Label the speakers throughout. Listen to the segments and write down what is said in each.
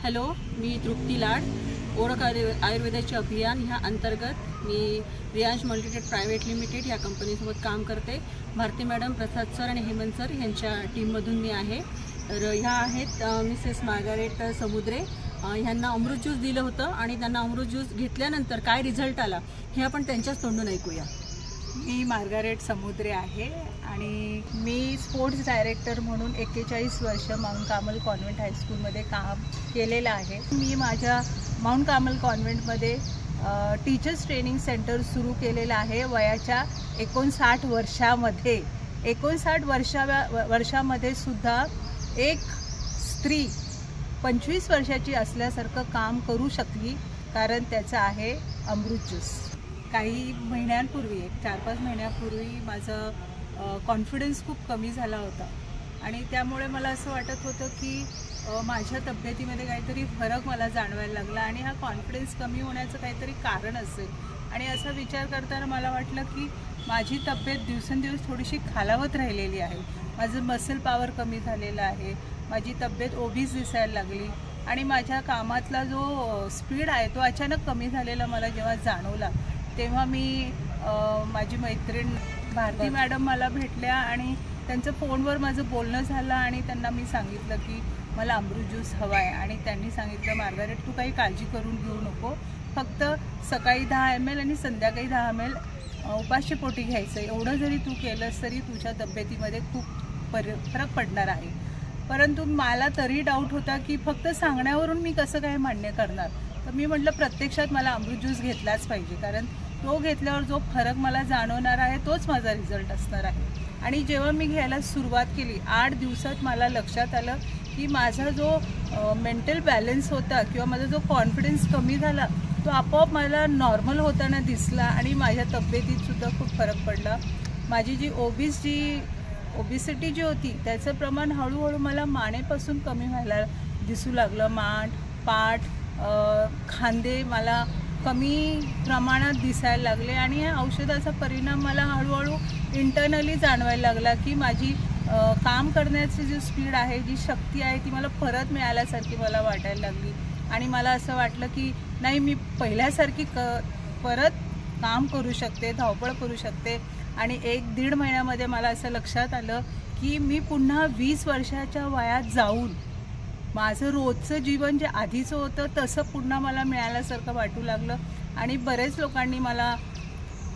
Speaker 1: Hello, मी तृप्ती लाड, ओळख आयुर्वेदाचे अभियान ह्या अंतर्गत मी रियांश मल्टीटेक प्रायव्हेट लिमिटेड या कंपनीसोबत काम करते। भारती मॅडम, प्रसाद सर आणि हेमंत सर यांच्या टीममधून मी आहे। तर ह्या आहेत मिसेस मार्गारेट समुद्रे। ह्यांना अमृत ज्यूस दिलं होतं आणि त्यांना अमृत ज्यूस घेतल्यानंतर काय रिझल्ट आला हे आपण त्यांच्याच तोंडून ऐकूया।
Speaker 2: मी मार्गारेट समुद्रे आहे आणि मी स्पोर्ट्स डायरेक्टर म्हणून 41 वर्ष माउंट कार्मेल कॉन्व्हेंट हायस्कूलमध्ये काम केलेलं आहे। मी माझ्या माउंट कार्मेल कॉन्व्हेंटमध्ये टीचर्स ट्रेनिंग सेंटर सुरू केलेलं आहे वयाच्या 59 वर्षामध्ये। 59 वर्षामध्ये सुद्धा एक स्त्री 25 वर्षाची असल्यासारखं काम करू शकली, कारण त्याचं आहे अमृत ज्यूस। काही महिन्यांपूर्वी 4-5 महिन्यापूर्वी माझा कॉन्फिडन्स खूप कमी झाला होता आणि त्यामुळे मला असं वाटत होतं की माझ्या तब्येतीमध्ये काहीतरी फरक मला जाणवायला लागला आणि हा कॉन्फिडन्स कमी होण्याचं काहीतरी कारण असेल। आणि असा विचार करताना मला वाटलं की माझी तब्येत दिवसेंदिवस थोडीशी खालावत राहिलेली आहे। माझं मसल पॉवर कमी झालेलं आहे, माझी तब्येत ओबीस दिसायला लागली आणि माझ्या कामातला जो स्पीड आहे तो अचानक कमी झालेला मला जेव्हा जाणवला, तेव्हा मी माझी मैत्रीण भारती मॅडम मला भेटल्या आणि त्यांचं फोनवर माझं बोलणं झालं आणि त्यांना मी सांगितलं की मला अमृत ज्यूस हवा आहे। आणि त्यांनी सांगितलं, मार्गारेट तू काही काळजी करून घेऊ नको, फक्त सकाळी 10 ml आणि संध्याकाळी 10 ml उपाशीपोटी घ्यायचं। एवढं जरी तू केलंस तरी तुझ्या तब्येतीमध्ये खूप फरक पडणार आहे। परंतु मला तरी डाऊट होता की फक्त सांगण्यावरून मी कसं काय मान्य करणार। तर मी म्हटलं प्रत्यक्षात मला अमृत ज्यूस घेतलाच पाहिजे, कारण तो घेतल्यावर जो फरक मला जाणवणार आहे तोच माझा रिझल्ट असणार आहे। आणि जेव्हा मी घ्यायला सुरुवात केली 8 दिवसात मला लक्षात आलं की माझा जो मेंटल बॅलन्स होता किंवा माझा जो कॉन्फिडन्स कमी झाला तो आपोआप मला नॉर्मल होताना दिसला आणि माझ्या तब्येतीतसुद्धा खूप फरक पडला। माझी जी ओबिसिटी जी होती त्याचं प्रमाण हळूहळू मला मानेपासून कमी व्हायला दिसू लागलं। मान, पाठ, खांदे मला कमी प्रमाणात दिसायला लागले आणि या औषधाचा परिणाम मला हळूहळू इंटरनली जाणवायला लागला की माझी काम करण्याची जी स्पीड आहे, जी शक्ती आहे ती मला परत मिळाल्यासारखी मला वाटायला लागली। आणि मला असं वाटलं की नाही, मी पहिल्यासारखी परत काम करू शकते, धावपळ करू शकते। आणि 1-1.5 महिन्यामध्ये मला असं लक्षात आलं की मी पुन्हा 20 वर्षाच्या वयात जाऊन माझं रोजचं जीवन जे आधीचं होतं तसं पुन्हा मला मिळाल्यासारखं वाटू लागलं। आणि बरेच लोकांनी मला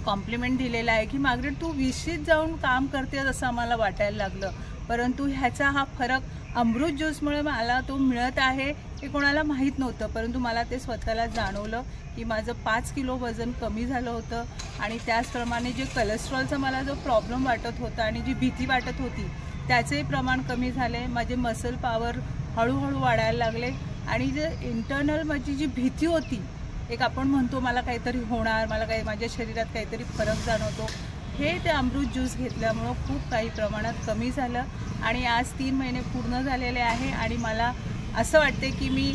Speaker 2: कॉम्प्लिमेंट दिलेला आहे की मार्गारेट तू 20शीत जाऊन काम करते असं आम्हाला वाटायला लागलं। परंतु ह्याचा हा फरक अमृत ज्यूसमुळे मला तो मिळत आहे हे कोणाला माहीत नव्हतं, परंतु मला ते स्वतःला जाणवलं की माझं 5 किलो वजन कमी झालं होतं। आणि त्याचप्रमाणे जे कोलेस्ट्रॉलचा मला जो प्रॉब्लेम वाटत होता आणि जी भीती वाटत होती त्याचेही प्रमाण कमी झाले। माझे मसल पॉवर हळूहळू वाढायला लागले आणि जे इंटरनल माझी जी भीती होती, एक आपण म्हणतो मला काहीतरी होणार, मला काही माझ्या शरीरात काहीतरी फरक जाणवतो, हे ते अमृत ज्यूस घेतल्यामुळं खूप काही प्रमाणात कमी झालं। आणि आज 3 महिने पूर्ण झालेले आहे आणि मला असं वाटते की मी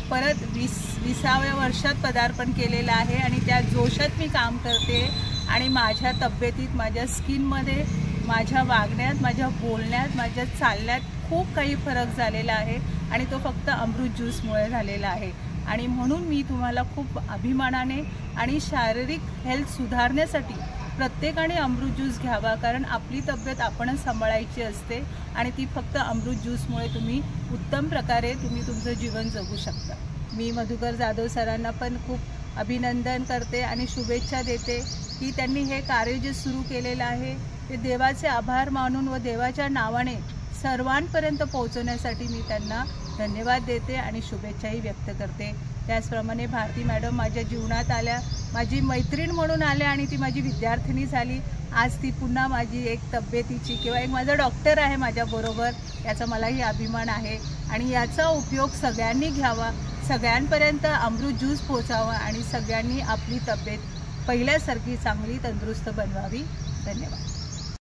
Speaker 2: परत 20व्या वर्षात पदार्पण केलेलं आहे आणि त्या जोशात मी काम करते। आणि माझ्या तब्येतीत, माझ्या स्किनमध्ये, माझ्या वागण्यात, माझ्या बोलण्यात, माझ्या चालण्यात खूप काही फरक झालेला आहे आणि तो फक्त अमृत ज्यूसमुळे झालेला आहे। आणि म्हणून मी तुम्हाला खूप अभिमानाने आणि शारीरिक हेल्थ सुधारण्यासाठी प्रत्येकाने अमृत ज्यूस घ्यावा, कारण आपली तब्येत आपणच सांभाळायची असते आणि ती फक्त अमृत ज्यूसमुळे तुम्ही उत्तम प्रकारे तुमचं जीवन जगू शकता। मी मधुकर जाधव सरांना पण खूप अभिनंदन करते आणि शुभेच्छा देते की त्यांनी हे कार्य जे सुरू केलेलं आहे ते देवाचे आभार मानून व देवाच्या नावाने सर्वांपर्यंत पोहोचवण्यासाठी मी त्यांना धन्यवाद देते आणि शुभेच्छाही व्यक्त करते। त्याचप्रमाणे भारती मॅडम माझ्या जीवनात आल्या, माझी मैत्रीण म्हणून आल्या आणि ती माझी विद्यार्थिनी झाली। आज ती पुन्हा माझी एक तब्येतीची किंवा एक माझा डॉक्टर आहे माझ्याबरोबर, याचा मलाही अभिमान आहे। आणि याचा उपयोग सगळ्यांनी घ्यावा, सगळ्यांपर्यंत अमृत ज्यूस पोहोचावा आणि सगळ्यांनी आपली तब्येत पहिल्यासारखी चांगली तंदुरुस्त बनवावी। धन्यवाद।